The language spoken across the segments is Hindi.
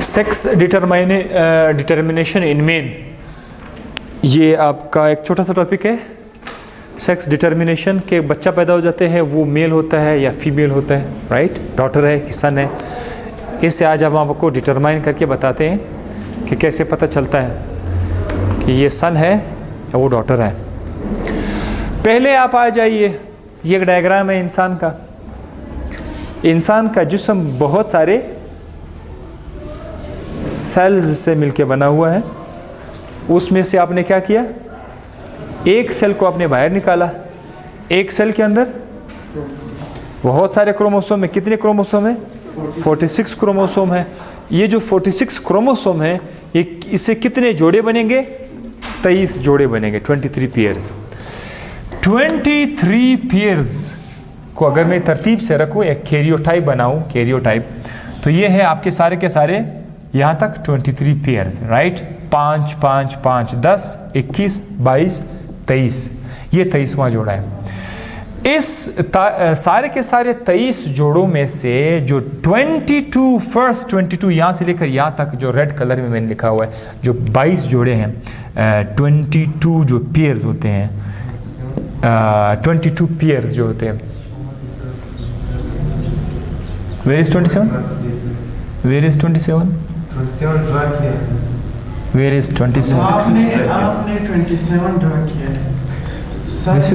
सेक्स डिटर्मिनेशन इन मेन, ये आपका एक छोटा सा टॉपिक है। सेक्स डिटर्मिनेशन के बच्चा पैदा हो जाते हैं, वो मेल होता है या फीमेल होता है, राइट, डॉटर है कि सन है। इससे आज हम आपको डिटरमाइन करके बताते हैं कि कैसे पता चलता है कि ये सन है या वो डॉटर है। पहले आप आ जाइए, ये एक डायग्राम है इंसान का। इंसान का जिस्म बहुत सारे सेल्स से मिलके बना हुआ है। उसमें से आपने क्या किया, एक सेल को आपने बाहर निकाला। एक सेल के अंदर बहुत सारे क्रोमोसोम है। कितने क्रोमोसोम है? 46 क्रोमोसोम है। ये जो 46 क्रोमोसोम है, ये इससे कितने जोड़े बनेंगे? 23 जोड़े बनेंगे, 23 पेयर्स। 23 पेयर्स को अगर मैं तरतीब से रखूँ, एक कैरियोटाइप बनाऊँ, कैरियोटाइप, तो ये है आपके सारे के सारे यहाँ तक 23 पेयर्स, राइट। 5 5 5 10 21 22 23, ये 23वां जोड़ा है। इस सारे के सारे 23 जोड़ों में से जो 22 फर्स्ट 22 यहाँ से लेकर यहाँ तक जो रेड कलर में मैंने लिखा हुआ है, जो 22 जोड़े हैं, 22 जो पेयर्स होते हैं, 22 पेयर्स जो होते हैं। Where is 27? Where is 27? Where is 27? आपने 27 ड्रा किया है। This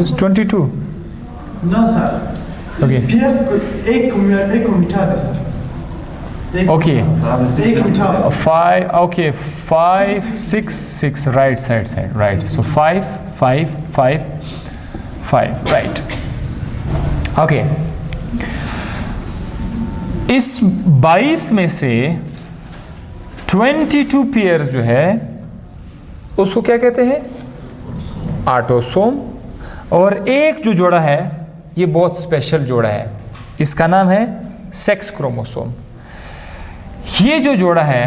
is 22. No sir. Okay. Pairs को एक को मिटा दे सर। Okay. एक मिटा। 5. Okay. 5 6 6. Right side. Right. So 5 5 5 5. Right. Okay. इस 22 में से 22 पेयर जो है उसको क्या कहते हैं? ऑटोसोम। और एक जो जोड़ा है, ये बहुत स्पेशल जोड़ा है, इसका नाम है सेक्स क्रोमोसोम। ये जो जोड़ा है,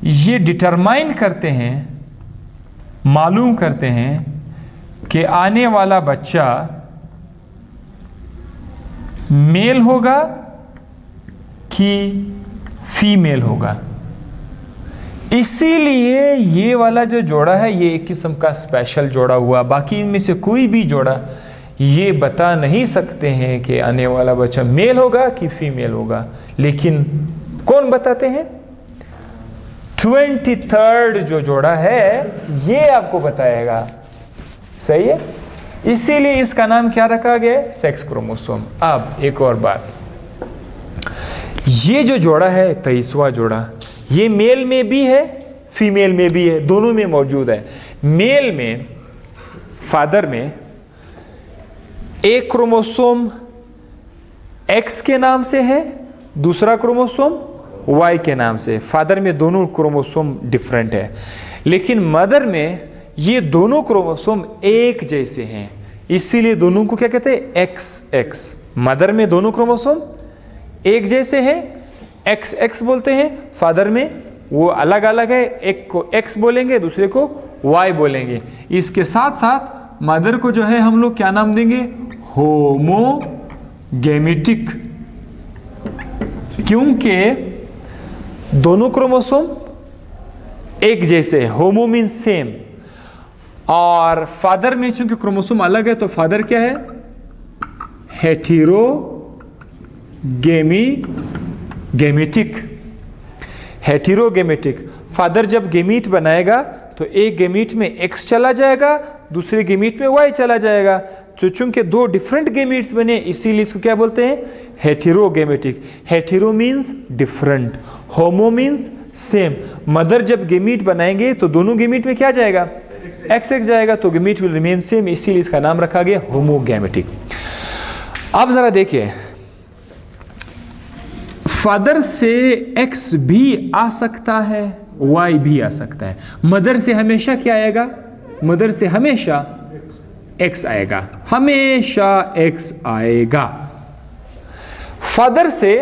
ये डिटरमाइन करते हैं, मालूम करते हैं कि आने वाला बच्चा मेल होगा कि फीमेल होगा। इसीलिए ये वाला जो जोड़ा है, ये एक किस्म का स्पेशल जोड़ा हुआ। बाकी इनमें से कोई भी जोड़ा ये बता नहीं सकते हैं कि आने वाला बच्चा मेल होगा कि फीमेल होगा। लेकिन कौन बताते हैं? 23rd जो जोड़ा है, ये आपको बताएगा। सही है, इसीलिए इसका नाम क्या रखा गया? Sex chromosome. अब एक और बात, ये जो जोड़ा है 23वां जोड़ा, ये मेल में भी है, फीमेल में भी है, दोनों में मौजूद है। मेल में, फादर में एक क्रोमोसोम एक्स के नाम से है, दूसरा क्रोमोसोम वाई के नाम से। फादर में दोनों क्रोमोसोम डिफरेंट है, लेकिन मदर में ये दोनों क्रोमोसोम एक जैसे हैं, इसीलिए दोनों को क्या कहते हैं? X x. मदर में दोनों क्रोमोसोम एक जैसे हैं, एक्स एक्स बोलते हैं। फादर में वो अलग अलग है, एक को एक्स बोलेंगे, दूसरे को वाई बोलेंगे। इसके साथ साथ मदर को जो है हम लोग क्या नाम देंगे? होमोगेमेटिक, क्योंकि दोनों क्रोमोसोम एक जैसे, होमो मीन्स सेम। और फादर में चूंकि क्रोमोसोम अलग है, तो फादर क्या है? हेटेरोगेमेटिक। हेटेरोगेमेटिक। फादर जब गेमीट बनाएगा तो एक गेमीट में एक्स चला जाएगा, दूसरे गेमीट में वाई चला जाएगा। तो चूंकि दो डिफरेंट गेमीट्स बने, इसीलिए इसको क्या बोलते हैं? Heterogametic. Hetero means different, homo means same. Mother जब गेमीट बनाएंगे तो दोनों गेमीट में क्या जाएगा? एक्स एक्स जाएगा, तो गेमीट विल रिमेन सेम, इसीलिए इसका नाम रखा गया होमोगेमेटिक। अब जरा देखिए, फादर से एक्स भी आ सकता है, वाई भी आ सकता है। मदर से हमेशा क्या आएगा? मदर से हमेशा एक्स आएगा, हमेशा एक्स आएगा। फादर से,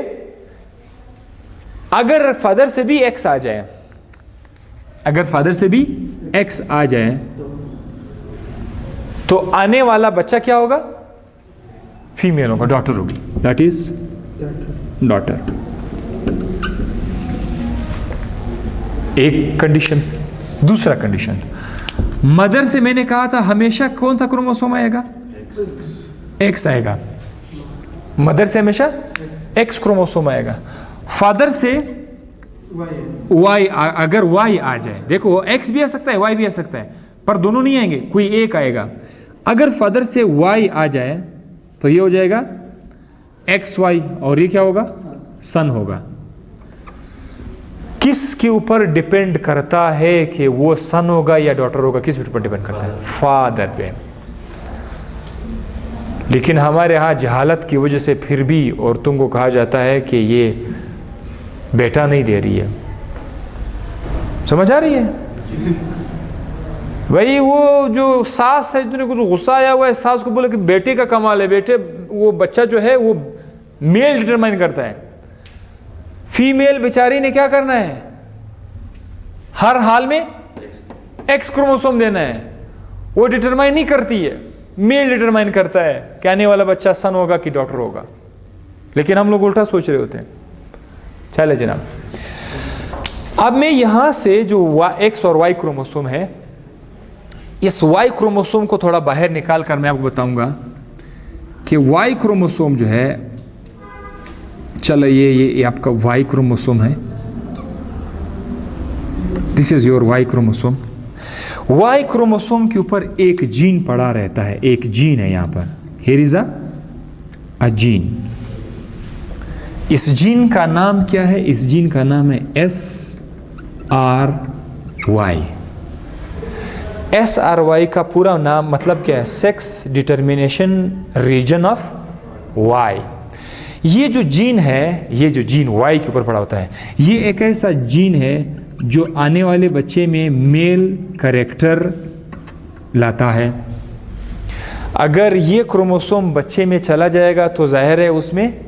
अगर फादर से भी एक्स आ जाए, अगर फादर से भी एक्स आ जाए, तो आने वाला बच्चा क्या होगा? फीमेल होगा, डॉटर होगी। That is daughter. एक कंडीशन। दूसरा कंडीशन, मदर से मैंने कहा था हमेशा कौन सा क्रोमोसोम आएगा? एक्स आएगा। मदर से हमेशा एक्स क्रोमोसोम आएगा। फादर से वाई, अगर वाई आ जाए, देखो एक्स भी आ सकता है वाई भी आ सकता है, पर दोनों नहीं आएंगे, कोई एक आएगा। अगर फादर से वाई आ जाए तो ये हो जाएगा एक्स वाई, और ये क्या होगा? सन होगा। किसके ऊपर डिपेंड करता है कि वो सन होगा या डॉटर होगा? किस पर डिपेंड करता है? फादर पे। लेकिन हमारे यहाँ जहालत की वजह से फिर भी औरतों को कहा जाता है कि ये बेटा नहीं दे रही है। समझ आ रही है? भाई वो जो सास है, जितने कुछ गुस्सा आया हुआ है, सास को बोले कि बेटे का कमाल है, बेटे वो बच्चा जो है वो मेल डिटरमाइन करता है। फीमेल बेचारी ने क्या करना है? हर हाल में एक्स क्रोमोसोम देना है। वो डिटरमाइन नहीं करती है, मेल डिटरमाइन करता है कि आने वाला बच्चा सन होगा कि डॉटर होगा। लेकिन हम लोग उल्टा सोच रहे होते हैं। चले जनाब, अब मैं यहां से जो एक्स और वाई क्रोमोसोम है, इस वाई क्रोमोसोम को थोड़ा बाहर निकाल कर मैं आपको बताऊंगा कि वाई क्रोमोसोम जो है, चलो ये आपका वाई क्रोमोसोम है। This is your Y chromosome. Y chromosome के ऊपर एक जीन पड़ा रहता है, एक जीन है यहां पर। Here is a gene. इस जीन का नाम क्या है? इस जीन का नाम है SRY। SRY का पूरा नाम मतलब क्या है? Sex determination region of Y. ये जो जीन है, ये जो जीन वाई के ऊपर पड़ा होता है, ये एक ऐसा जीन है जो आने वाले बच्चे में मेल कैरेक्टर लाता है। अगर ये क्रोमोसोम बच्चे में चला जाएगा तो जाहिर है उसमें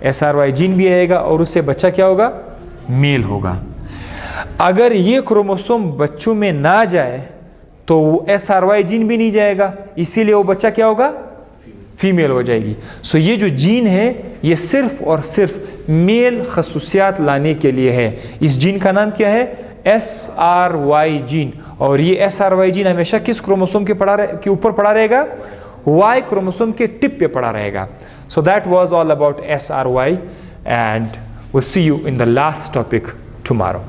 SRY जीन भी आएगा और उससे बच्चा क्या होगा? मेल होगा। अगर ये क्रोमोसोम बच्चों में ना जाए तो SRY जीन भी नहीं जाएगा, इसीलिए वो बच्चा क्या होगा? फीमेल हो जाएगी। सो ये जो जीन है ये सिर्फ और सिर्फ मेल खसूसियात लाने के लिए है। इस जीन का नाम क्या है? SRY gene. और ये SRY जीन हमेशा किस क्रोमोसोम के ऊपर पड़ा रहेगा? वाई क्रोमोसोम के टिप पे पड़ा रहेगा। So that was all about SRY, and we'll see you in the last topic tomorrow.